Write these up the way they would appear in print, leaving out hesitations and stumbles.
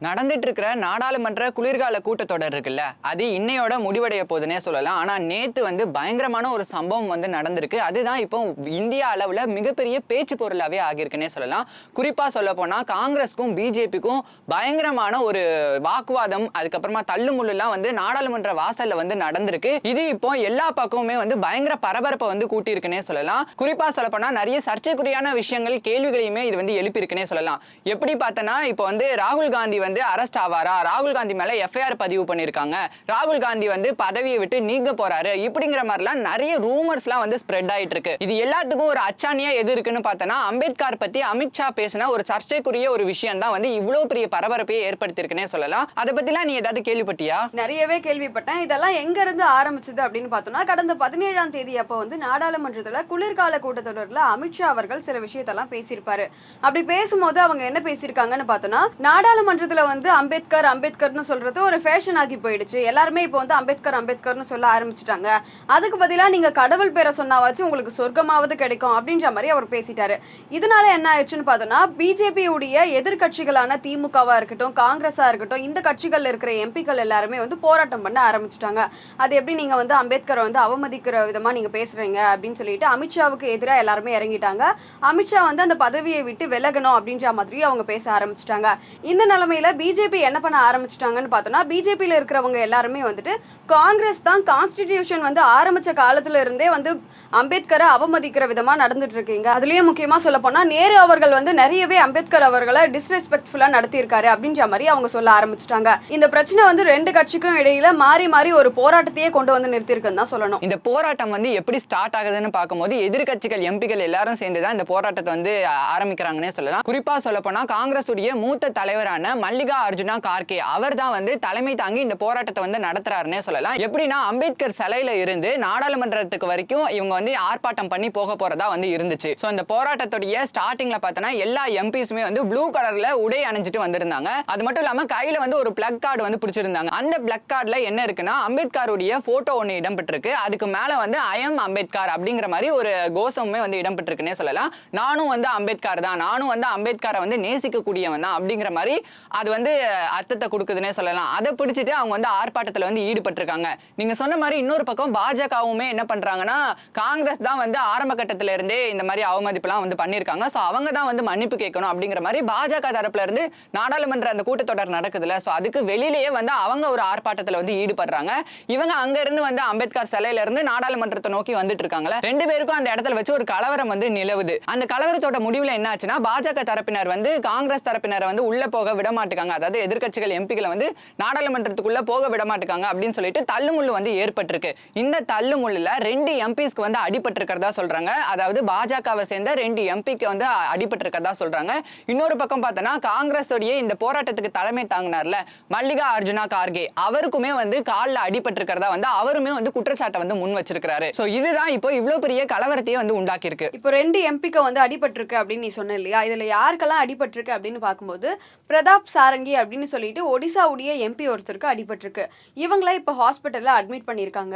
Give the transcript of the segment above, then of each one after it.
நடந்துட்டு இருக்கிற நாடாளுமன்ற குளிர்கால கூட்டத்தொடர் இருக்குல்ல, அது இன்னையோட முடிவடைய போகுதுன்னே சொல்லலாம். ஆனா நேத்து வந்து பயங்கரமான ஒரு சம்பவம் வந்து நடந்திருக்கு. அதுதான் இப்போ இந்தியா அளவுல மிகப்பெரிய பேச்சு பொருளாவே ஆகியிருக்குன்னே சொல்லலாம். குறிப்பா சொல்ல போனா காங்கிரஸ்க்கும் பிஜேபிக்கும் பயங்கரமான ஒரு வாக்குவாதம், அதுக்கப்புறமா தள்ளுமுள்ளுலாம் வந்து நாடாளுமன்ற வாசல்ல வந்து நடந்திருக்கு. இது இப்போ எல்லா பக்கமுமே வந்து பயங்கர பரபரப்பை வந்து கூட்டியிருக்குன்னே சொல்லலாம். குறிப்பா சொல்ல போனா நிறைய சர்ச்சைக்குரியான விஷயங்கள், கேள்விகளையுமே இது வந்து எழுப்பியிருக்குன்னே சொல்லலாம். எப்படி பார்த்தனா இப்போ வந்து ராகுல் காந்தி வந்து அரெஸ்ட் ஆவாரா, ராகுல் காந்தி மேல எஃப்ஐஆர் பதிவு பண்ணிருக்காங்க, ராகுல் காந்தி வந்து பதவியை விட்டு நீங்க போறாரு, இப்படிங்கிற மாதிரிலாம் நிறைய ரூமர்ஸ்லாம் வந்து ஸ்ப்ரெட் ஆயிட்டு இருக்கு. இது எல்லாத்துக்கும் ஒரு அச்சாணியா எது இருக்குன்னு பார்த்தனா, அம்பேத்கர் பத்தி அமித்ஷா பேசின ஒரு சர்ச்சைக்குரிய ஒரு விஷயம் தான் வந்து இவ்வளவு பெரிய பரபரப்பையே ஏற்படுத்தியிருக்குன்னே சொல்லலாம். அதை பத்திலாம் நீ ஏதாவது கேள்விப்பட்டியா? நிறையவே கேள்விப்பட்டேன். இதெல்லாம் எங்க இருந்து ஆரம்பிச்சது அப்படின்னு பார்த்தோம்னா, கடந்த 17ஆம் தேதி அப்போ வந்து நாடாளுமன்றத்துல குளிர்கால கூட்டத்தொடர்ல அமித்ஷா அவர்கள் சில விஷயத்தெல்லாம் பேசியிருப்பாரு. அப்படி பேசும்போது அவங்க என்ன பேசியிருக்காங்கன்னு பார்த்தோம்னா, நாடாளுமன்றத்துல வந்து அம்பேத்கர் அம்பேத்கர்னு சொல்றது ஒரு ஃபேஷன் ஆகி போயிடுச்சு. எல்லாருமே இப்போ வந்து அம்பேத்கர் அம்பேத்கர்னு சொல்ல ஆரம்பிச்சுட்டாங்க. அதுக்கு பதிலா நீங்க கடவுள் பேரை சொன்னாவாச்சும் உங்களுக்கு சொர்க்கமாவது கிடைக்கும் அப்படின்ற மாதிரி அவர் பேசிட்டாரு. இதனால என்ன ஆயிடுச்சுன்னு பார்த்தோம்னா, பிஜேபி உடைய எதிர்கட்சிகளான திமுகவா இருக்கட்டும், காங்கிரஸா இருக்கட்டும், இந்த கட்சிகள்ல இருக்கிற எம்பிக்கள் எல்லாருமே வந்து போராட்டம் பண்ண ஆரம்பிச்சுட்டாங்க. அது எப்படி நீங்க வந்து அம்பேத்கரை வந்து அவமதிக்கிற விதமா நீங்க பேசுறீங்க அப்படின்னு சொல்லிட்டு அமித்ஷாவுக்கு எதிராக எல்லாருமே இறங்கிட்டாங்க. அமித்ஷா வந்து அந்த பதவியை விட்டு விலகணும் அப்படின்ற மாதிரி அவங்க பேச ஆரம்பிச்சுட்டாங்க. இந்த நிலைமையில பிஜேபி என்ன பண்ண ஆரம்பிச்சிட்டாங்கன்னு பார்த்தோம்னா, பிஜேபியில இருக்கிறவங்க எல்லாருமே வந்துட்டு காங்கிரஸ் தான் கான்ஸ்டிடியூஷன் வந்து ஆரம்பிச்ச காலத்துல இருந்தே வந்து அம்பேத்கரை அவமதிக்கிற விதமா நடந்துட்டு இருக்கீங்க. அதுலயும் முக்கியமா சொல்ல போனா நேரு அவர்கள் வந்து நிறையவே அம்பேத்கர் அவர்களை டிஸ்ரெஸ்பெக்ட்ஃபுல்லா நடத்தியிருக்காரு அப்படின்ற மாதிரி அவங்க சொல்ல ஆரம்பிச்சிட்டாங்க. இந்த பிரச்சனை வந்து ரெண்டு கட்சிக்கும் இடையில மாறி மாறி ஒரு போராட்டத்தையே கொண்டு வந்து நிறுத்திருக்குன்னு தான் சொல்லணும். இந்த போராட்டம் வந்து எப்படி ஸ்டார்ட் ஆகுதுன்னு பார்க்கும்போது எதிர்கட்சிகள் எம்பிக்கள் எல்லாரும் சேர்ந்து தான் இந்த போராட்டத்தை வந்து ஆரம்பிக்கிறாங்கன்னே சொல்லலாம். குறிப்பா சொல்ல போனா காங்கிரஸ் உடைய மூத்த தலைவரான மல்லிகா அர்ஜுனா கார்கே அவர் தான் வந்து தலைமை தாங்கி இந்த போராட்டத்தை வந்து நடத்துறாருன்னே சொல்லலாம். எப்படின்னா அம்பேத்கர் சிலையில இருந்து நாடாளுமன்றத்துக்கு வரைக்கும் இவங்க வந்து ஆர்ப்பாட்டம் பண்ணி போக போறதா வந்து இருந்துச்சு. சோ இந்த போராட்டத்துடைய ஸ்டார்டிங்ல பார்த்தனா எல்லா எம்பிஸுமே வந்து ப்ளூ கலர்ல உடை அணிஞ்சிட்டு வந்திருந்தாங்க. அது மட்டும் இல்லாம கையில வந்து ஒரு பிளக் கார்டு வந்து பிடிச்சிருந்தாங்க. அந்த பிளக் கார்டுல என்ன இருக்குன்னா அம்பேத்கருடைய போட்டோ ஒன்னு இடம்பெற்றிருக்கு. அதுக்கு மேல வந்து ஐ எம் அம்பேத்கர் அப்படிங்கிற மாதிரி ஒரு கோஷமுமே வந்து இடம்பெற்றிருக்குன்னே சொல்லலாம். நானும் வந்து அம்பேத்கர் தான், நானும் வந்து அம்பேத்கரை வந்து நேசிக்கக்கூடியவன் தான் அப்படிங்கிற மாதிரி அது வந்து அர்த்தத்தை கொடுக்குதுன்னே சொல்லலாம். அதை பிடிச்சிட்டு அவங்க வந்து ஆர்ப்பாட்டத்தில் வந்து ஈடுபட்டிருக்காங்க. நீங்க சொன்ன மாதிரி இன்னொரு பக்கம் பாஜகவுமே என்ன பண்றாங்கன்னா, காங்கிரஸ் தான் வந்து ஆரம்ப கட்டத்தில இருந்தே இந்த மாதிரி அவமதிப்புலாம் வந்து பண்ணியிருக்காங்க. ஸோ அவங்க தான் வந்து மன்னிப்பு கேட்கணும் அப்படிங்கிற மாதிரி பாஜக தரப்புல இருந்து நாடாளுமன்ற அந்த கூட்டத்தொடர் நடக்குதுல்ல, ஸோ அதுக்கு வெளியிலேயே வந்து அவங்க ஒரு ஆர்ப்பாட்டத்தில் வந்து ஈடுபடுறாங்க. இவங்க அங்க இருந்து வந்து அம்பேத்கர் சிலையில இருந்து நாடாளுமன்றத்தை நோக்கி வந்துட்டு இருக்காங்களே, ரெண்டு பேருக்கும் அந்த இடத்துல வச்சு ஒரு கலவரம் வந்து நிலவுது. அந்த கலவரத்தோட முடிவுல என்ன ஆச்சுன்னா, பாஜக தரப்பினர் வந்து காங்கிரஸ் தரப்பினரை வந்து உள்ள போக விட மாட்டாங்க, அதாவது எதிர்க்கட்சிகள் எம்பிக்களை வந்து நாடாளுமன்றத்துக்குள்ள போக விட மாட்டாங்க அப்படின்னு சொல்லிட்டு தள்ளுமுள்ளு வந்து ஏற்பட்டிருக்கு. இந்த தள்ளுமுள்ளுல ரெண்டு எம்பிஸ்க்கு வந்து அடிபட்டிருக்கிறதா சொல்றாங்க. அதாவது பாஜகவை சேர்ந்த ரெண்டு எம்பிக்கு வந்து அடிபட்டிருக்கிறதா சொல்றாங்க. இன்னொரு பக்கம் பார்த்தனா காங்கிரஸ் உடைய இந்த போராட்டத்துக்கு தலைமை தாங்கினார்ல மல்லிகா அர்ஜுனா கார்கே, அவருக்குமே வந்து கால்ல அடிபட்டிருக்கிறதா வந்து அவருமே வந்து குற்றச்சாட்டை வந்து முன் வச்சிருக்காரு. சோ இதுதான் இப்போ இவ்வளவு பெரிய கலவரத்தையே வந்து உண்டாக்கி இருக்கு. இப்போ ரெண்டு எம்பிக்கு வந்து அடிபட்டிருக்கு அப்படின்னு நீ சொன்ன இல்லையா, இதுல யாருக்கெல்லாம் அடிபட்டிருக்கு அப்படின்னு பார்க்கும்போது பிரதாப் சாரங்கி அப்படின்னு சொல்லிட்டு ஒடிசாவுடைய எம்பி ஒருத்தருக்கு அடிபட்டிருக்கு. இவங்கள இப்போ ஹாஸ்பிட்டல்ல அட்மிட் பண்ணியிருக்காங்க.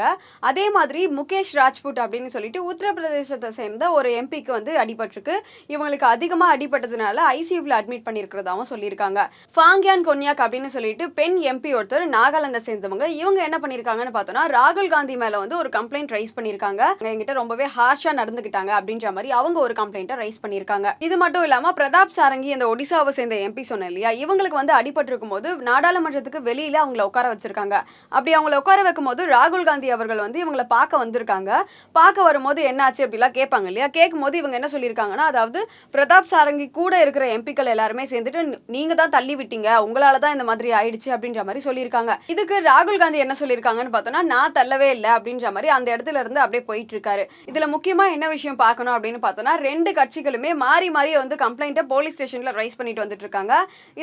அதே மாதிரி முகேஷ் ராஜ்புட் அப்படின்னு சொல்லிட்டு உத்தரப்பிரதேசத்தை சேர்ந்த ஒரு எம்பிக்கு வந்து அடிபட்டிருக்கு. இவங்களுக்கு அதிகமாக அடிபட்டதுனால ஐசியூவில் அட்மிட் பண்ணியிருக்கிறதாவும் சொல்லியிருக்காங்க. ஃபாங்யான் கொன்யாக் அப்படின்னு சொல்லிட்டு பெண் எம்பி ஒருத்தர் நாகாலாந்தை சேர்ந்தவங்க. இவங்க என்ன பண்ணியிருக்காங்கன்னு பார்த்தோம்னா, ராகுல் காந்தி மேல வந்து ஒரு கம்ப்ளைண்ட் ரைஸ் பண்ணியிருக்காங்க. என்கிட்ட ரொம்பவே ஹார்ஷா நடந்துக்கிட்டாங்க அப்படின்ற மாதிரி அவங்க ஒரு கம்ப்ளைண்ட்டை ரைஸ் பண்ணியிருக்காங்க. இது மட்டும் இல்லாம பிரதாப் சாரங்கி அந்த ஒடிசாவை சேர்ந்த எம்பி சொன்ன இல்லையா, இவங்களுக்கு வந்து அடிபட்டிருக்கும் போது நாடாளுமன்றத்துக்கு வெளியில அவங்கள உட்கார வச்சிருக்காங்க. அப்படி அவங்கள உட்கார வைக்கும் போது ராகுல் காந்தி அவர்கள் வந்து இவங்களை பார்க்க வந்திருக்காங்க. பார்க்க வரும்போது என்னாச்சு அப்படிலாம் கேட்பாங்க இல்லையா, கேட்கும் போது இவங்க என்ன சொல்லியிருக்காங்கன்னா, அதாவது பிரதாப் சாரங்கி கூட இருக்கிற எம்பிக்கள் எல்லாருமே சேர்ந்துட்டு நீங்க தான் தள்ளி விட்டீங்க, உங்களால தான் இந்த மாதிரி ஆயிடுச்சு அப்படின்ற மாதிரி சொல்லியிருக்காங்க. இதுக்கு ராகுல் காந்தி என்ன சொல்லியிருக்காங்கன்னு பார்த்தோம்னா, நான் தள்ளவே இல்லை அப்படின்ற மாதிரி அந்த இடத்துல இருந்து அப்படியே போயிட்டு இருக்காரு. இதுல முக்கியமா என்ன விஷயம் பார்க்கணும் அப்படின்னு பார்த்தோம்னா, ரெண்டு கட்சிகளுமே மாறி மாறி வந்து கம்ப்ளைண்ட்டை போலீஸ் ஸ்டேஷன்ல ரைஸ் பண்ணிட்டு வந்துட்டு இருக்காங்க.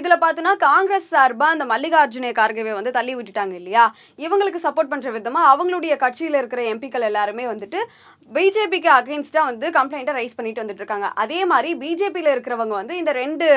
இதுல பார்த்தோம்னா காங்கிரஸ் சார்பா அந்த மல்லிகார்ஜுன கார்கேவை வந்து தள்ளி விட்டுட்டாங்க இல்லையா, இவங்களுக்கு சப்போர்ட் பண்ற விதமா அவங்களுடைய கட்சியில இருக்கிற எம்பிக்கள் எல்லாருமே வந்துட்டு பிஜேபிக்கு அகைன்ஸ்டா வந்து கம்ப்ளைண்ட்டை ரைஸ் பண்ணிட்டு வந்துட்டு இருக்காங்க. அதே மாதிரி பிஜேபியில இருக்கிறவங்க வந்து இந்த 2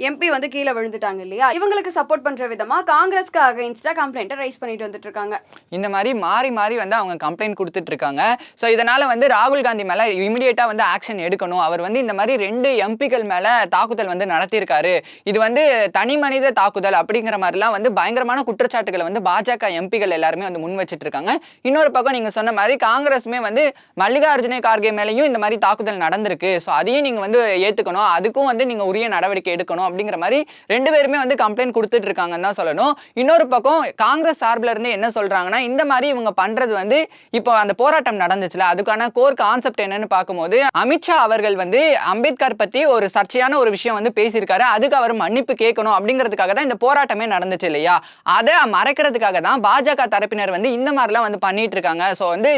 எம்பி வந்து கீழே விழுந்துட்டாங்க இல்லையா, இவங்களுக்கு சப்போர்ட் பண்ற விதமா காங்கிரஸ்க்கு அகைன்ஸ்டா கம்ப்ளைண்ட்டை ரைஸ் பண்ணிட்டு வந்துட்டு இருக்காங்க. இந்த மாதிரி மாறி மாறி வந்து அவங்க கம்ப்ளைண்ட் கொடுத்துட்டு இருக்காங்க. ஸோ இதனால வந்து ராகுல் காந்தி மேல இமிடியேட்டா வந்து ஆக்ஷன் எடுக்கணும். அவர் வந்து இந்த மாதிரி 2 எம்பிக்கள் மேல தாக்குதல் வந்து நடத்தியிருக்காரு. இது வந்து தனி மனித தாக்குதல் அப்படிங்கிற மாதிரிலாம் வந்து பயங்கரமான குற்றச்சாட்டுகளை வந்து பாஜக எம்பிக்கள் எல்லாருமே வந்து முன் வச்சிட்டு இருக்காங்க. இன்னொரு பக்கம் நீங்க சொன்ன மாதிரி காங்கிரஸுமே வந்து மல்லிகார்ஜுன கார்கே மேலேயும் இந்த மாதிரி தாக்குதல் நடந்திருக்கு. ஸோ அதையும் நீங்க வந்து ஏத்துக்கணும், அதுக்கும் வந்து நீங்க உரிய நடவடிக்கை எடுக்கணும் அப்படிங்கிற மாதிரி 2 பேருமே வந்து கம்ப்ளைண்ட் கொடுத்துட்டு இருக்காங்கன்னு தான் சொல்லணும். இன்னொரு பக்கம் காங்கிரஸ் சார்பில் இருந்து என்ன சொல்றாங்கன்னா, இந்த மாதிரி இவங்க பண்றது வந்து இப்போ அந்த போராட்டம் நடந்துச்சுல, அதுக்கான கோர் கான்செப்ட் என்னன்னு பார்க்கும்போது அமித்ஷா அவர்கள் வந்து அம்பேத்கர் பத்தி ஒரு சர்ச்சையான ஒரு விஷயம் வந்து பேசியிருக்காரு, அதுக்கு அவர் மன்னிப்பு கேட்கணும் அப்படிங்கிறதுக்காக தான் இந்த போராட்டமே நடந்துச்சு இல்லையா, அதை மறைக்கிறதுக்காக தான் பாஜக தரப்பினர் வந்து இந்த மாதிரிலாம் வந்து பண்ணிட்டு இருக்காங்க. ஸோ வந்து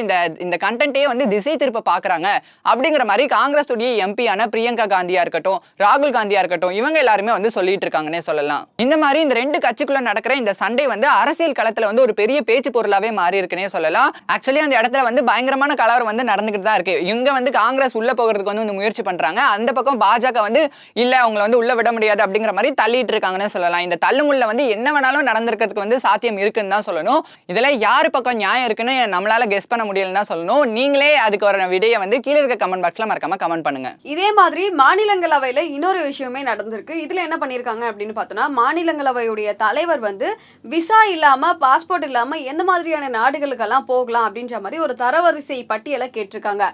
இந்த கண்டென்ட்டே வந்து திசை திருப்ப பார்க்குறாங்க அப்படிங்கிற மாதிரி காங்கிரஸ் உடைய எம்பியான பிரியங்கா காந்தியா இருக்கட்டும், ராகுல் காந்தியா இருக்கட்டும், இவங்க எல்லாருமே வந்து சொல்லிட்டு இருக்காங்கன்னே சொல்லலாம். இந்த மாதிரி இந்த 2 கட்சிக்குள்ள நடக்கிற இந்த சண்டை வந்து அரசியல் களத்துல வந்து ஒரு பெரிய பேச்சு பொருளாவே மாறி இருக்குன்னே சொல்லலாம். ஆக்சுவலி அந்த இடத்துல வந்து பயங்கரமான கலவரம் வந்து நடந்துகிட்டு தான் இருக்கு. இவங்க வந்து காங்கிரஸ் உள்ள போகிறதுக்கு வந்து முயற்சி பண்றாங்க, அந்த பக்கம் பாஜக வந்து இல்ல அவங்களை வந்து உள்ள விட முடியாது அப்படிங்கிற மாதிரி தள்ளிட்டு இருக்காங்கன்னு சொல்லலாம். இந்த தள்ளுமுள்ள வந்து என்ன வேணாலும் நடந்திருக்கிறதுக்கு வந்து சாத்தியம் இருக்குன்னு தான் சொல்லணும். இதுல யாரு பக்கம் நியாயம் இருக்குன்னு நம்மளால கெஸ் பண்ண முடியலன்னு தான் சொல்லணும். நீங்களே அதுக்கு ஒரு விடையை வந்து கீழே இருக்க கமெண்ட் பாக்ஸ்ல மறக்காம கமெண்ட் பண்ணுங்க. இதே மாதிரி மாநிலங்களவையில இன்னொரு விஷயமே நடந்திருக்கு. இதுல என்ன பண்ணிருக்காங்க அப்படின்னு பார்த்தோம்னா, மாநிலங்களவையுடைய தலைவர் வந்து விசா இல்லாம பாஸ்போர்ட் இல்லாம எந்த மாதிரியான நாடுகளுக்கெல்லாம் போகலாம் அப்படின்ற மாதிரி ஒரு தரவரிசை பட்டியலை கேட்டிருக்காங்க.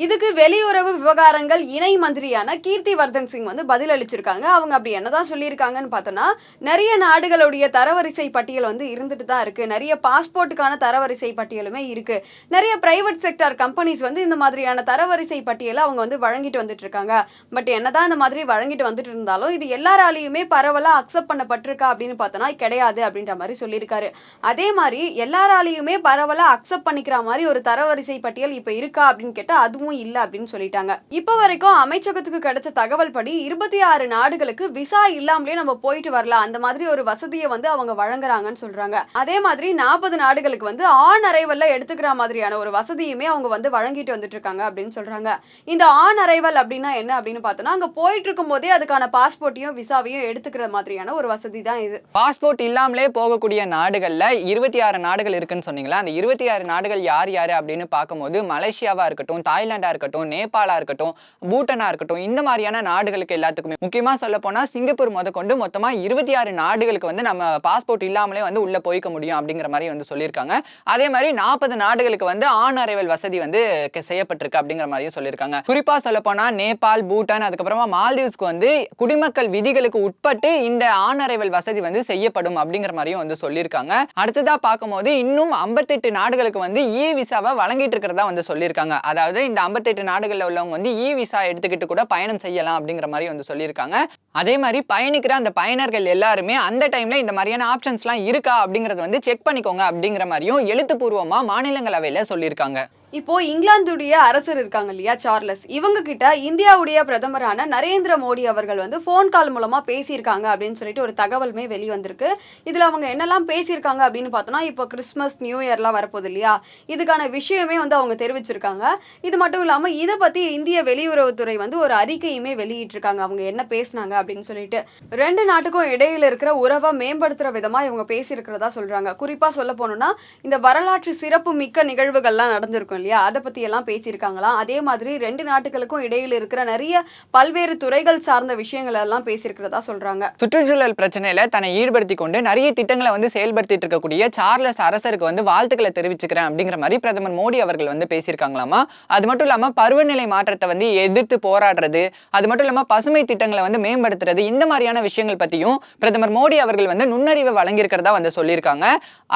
இதுக்கு வெளியுறவு விவகாரங்கள் இணை மந்திரியான கீர்த்தி வர்தன் சிங் வந்து பதில் அளிச்சிருக்காங்க. அவங்க அப்படி என்னதான் சொல்லியிருக்காங்கன்னு பார்த்தோம்னா, நிறைய நாடுகளுடைய தரவரிசை பட்டியல் வந்து இருந்துட்டு தான் இருக்கு, நிறைய பாஸ்போர்ட்டுக்கான தரவரிசை பட்டியலுமே இருக்கு, நிறைய பிரைவேட் செக்டார் கம்பெனிஸ் வந்து இந்த மாதிரியான தரவரிசை பட்டியலை அவங்க வந்து வழங்கிட்டு வந்துட்டு இருக்காங்க. பட் என்னதான் இந்த மாதிரி வழங்கிட்டு வந்துட்டு இருந்தாலும் இது எல்லாராலையுமே பரவலா அக்செப்ட் பண்ணப்பட்டிருக்கா அப்படின்னு பார்த்தோம்னா கிடையாது அப்படின்ற மாதிரி சொல்லியிருக்காரு. அதே மாதிரி எல்லாராலையுமே பரவலா அக்செப்ட் பண்ணிக்கிற மாதிரி ஒரு தரவரிசை பட்டியல் இப்ப இருக்கா அப்படின்னு கேட்டா அதுவும் இல்லை அப்படின்னு சொல்லிட்டாங்க. இப்போ வரைக்கும் அமைச்சகத்துக்கு கிடைச்ச தகவல் படி 26 நாடுகளுக்கு விசா இல்லாமலே நம்ம போயிட்டு வரலாம், அந்த மாதிரி ஒரு வசதியை வந்து அவங்க வழங்குறாங்கன்னு சொல்றாங்க. அதே மாதிரி 40 நாடுகளுக்கு வந்து ஆன் அரைவல்ல எடுத்துக்கிற மாதிரியான ஒரு வசதியுமே அவங்க வந்து வழங்கிட்டு வந்துட்டு இருக்காங்க அப்படின்னு சொல்றாங்க. இந்த ஆன் அரைவல் அப்படின்னா என்ன அப்படின்னு பார்த்தோம்னா, அங்க போயிட்டு இருக்கும் போதே அதுக்கான பாஸ்போர்ட்டையும் விசாவையும் எடுத்துக்கிற மாதிரியான ஒரு வசதி தான் இது. பாஸ்போர்ட் இல்லாமலே போகக்கூடிய நாடுகள்ல 26 நாடுகள் இருக்குன்னு சொன்னீங்களா, அந்த 26 நாடுகள் யார் யாரு அப்படின்னு பார்க்கும்போது மலேசியாவா இருக்கட்டும், தாய்லாண்டா இருக்கட்டும், நேபாளா இருக்கட்டும், பூட்டானா இருக்கட்டும், இந்த மாதிரியான நாடுகளுக்கு எல்லாத்துக்குமே முக்கியமா சொல்ல போனா சிங்கப்பூர் முதற்கொண்டு மொத்தமா 26 நாடுகளுக்கு வந்து நம்ம பாஸ்போர்ட் இல்லாமலே வந்து உள்ள போய்க்க முடியும் அப்படிங்கிற மாதிரி வந்து சொல்லியிருக்காங்க. அதே மாதிரி 40 நாடுகளுக்கு வந்து ஆன் அரைவல் வசதி வந்து செய்யப்பட்டிருக்கு அப்படிங்கிற மாதிரியும் சொல்லியிருக்காங்க. குறிப்பா சொல்ல போனா நேபாள், பூட்டான், அதுக்கப்புறமா மால்தீவ்ஸ்க்கு வந்து குடிமக்கள் விதிகளுக்கு உட்பட்டு இந்த ஆன் அரைவல் வசதி வந்து செய்யப்படும் அப்படிங்கிற மாதிரியும் வந்து சொல்லியிருக்காங்க. அடுத்ததா பார்க்கும்போது இன்னும் 58 நாடுகளுக்கு வந்து இ விசாவை வழங்கிட்டு இருக்கிறதா வந்து சொல்லியிருக்காங்க. அதாவது இந்த 58 நாடுகள்ல உள்ளவங்க வந்து இ விசா எடுத்துக்கிட்டு கூட பயணம் செய்யலாம் அப்படிங்கிற மாதிரி வந்து சொல்லியிருக்காங்க. அதே மாதிரி பயணிக்கிற அந்த பயனர்கள் எல்லாருமே அந்த டைம்ல இந்த மாதிரியான ஆப்ஷன்ஸ்லாம் இருக்கா அப்படிங்கறத வந்து செக் பண்ணிக்கோங்க அப்படிங்கிற மாதிரியும் எழுத்துப்பூர்வமா மாநிலங்களவையில சொல்லியிருக்காங்க. இப்போ இங்கிலாந்துடைய அரசர் இருக்காங்க இல்லையா, சார்லஸ், இவங்க கிட்ட இந்தியாவுடைய பிரதமரான நரேந்திர மோடி அவர்கள் வந்து போன் கால் மூலமா பேசியிருக்காங்க அப்படின்னு சொல்லிட்டு ஒரு தகவலுமே வெளிவந்திருக்கு. இதுல அவங்க என்னெல்லாம் பேசியிருக்காங்க அப்படின்னு பார்த்தோம்னா, இப்போ கிறிஸ்மஸ் நியூ இயர்லாம் வரப்போகுது இல்லையா, இதுக்கான விஷயமே வந்து அவங்க தெரிவிச்சிருக்காங்க. இது மட்டும் இல்லாம இதை பத்தி இந்திய வெளியுறவுத்துறை வந்து ஒரு அறிக்கையுமே வெளியிட்டிருக்காங்க, அவங்க என்ன பேசினாங்க அப்படின்னு சொல்லிட்டு. 2 நாட்டுக்கும் இடையில இருக்கிற உறவை மேம்படுத்துற விதமா இவங்க பேசியிருக்கிறதா சொல்றாங்க. குறிப்பா சொல்ல போனோம்னா, இந்த வரலாற்று சிறப்பு மிக்க நிகழ்வுகள்லாம் நடந்திருக்கும் இல்லையா, அதை பத்தி எல்லாம் பேசியிருக்காங்களாம். அதே மாதிரி 2 நாட்டுகளுக்கும் இடையில இருக்கிற நிறைய பல்வேறு துறைகள் சார்ந்த விஷயங்கள் எல்லாம் பேசியிருக்கிறதா சொல்றாங்க. சுற்றுச்சூழல் பிரச்சனையில தன்னை ஈடுபடுத்தி கொண்டு நிறைய திட்டங்களை வந்து செயல்படுத்திட்டு இருக்கக்கூடிய சார்லஸ் அரசருக்கு வந்து வாழ்த்துக்களை தெரிவிச்சுக்கிறேன் அப்படிங்கிற மாதிரி பிரதமர் மோடி அவர்கள் வந்து பேசியிருக்காங்களாமா. அது மட்டும் இல்லாம பருவநிலை மாற்றத்தை வந்து எதிர்த்து போராடுறது, அது மட்டும் இல்லாம பசுமை திட்டங்களை வந்து மேம்படுத்துறது, இந்த மாதிரியான விஷயங்கள் பத்தியும் பிரதமர் மோடி அவர்கள் வந்து நுண்ணறிவை வழங்கியிருக்கிறதா வந்து சொல்லியிருக்காங்க.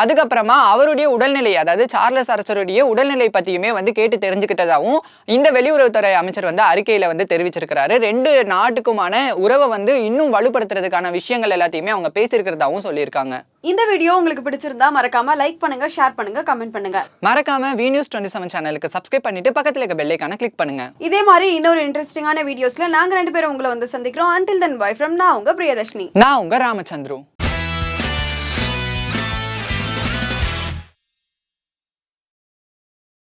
அதுக்கப்புறமா அவருடைய உடல்நிலை, அதாவது சார்லஸ் அரசருடைய உடல்நிலை பத்தியுமே வந்து கேட்டு தெரிஞ்சுக்கிட்டதாகவும் இந்த வெளியுறவுத்துறை அமைச்சர் வந்து அறிக்கையில வந்து தெரிவிச்சிருக்கிறாரு. 2 நாட்டுக்குமான உறவை வந்து இன்னும் வலுப்படுத்துறதுக்கான விஷயங்கள் எல்லாத்தையுமே அவங்க பேசியிருக்கிறதாவும் சொல்லியிருக்காங்க. இந்த வீடியோ உங்களுக்கு பிடிச்சிருந்தா மறக்காம லைக் பண்ணுங்க, ஷேர் பண்ணுங்க, கமெண்ட் பண்ணுங்க. மறக்காம வி நியூஸ் 27 சேனலுக்கு சப்ஸ்கிரைப் பண்ணிட்டு பக்கத்துல இருக்க பெல் ஐகானை கிளிக் பண்ணுங்க. இதே மாதிரி இன்னொரு இன்ட்ரெஸ்டிங்கான வீடியோஸ்ல நாங்க 2 பேரும் உங்களை வந்து சந்திக்கிறோம். until then bye from நான் உங்க பிரியதர்ஷினி. நான் உங்க ராமச்சந்திரு.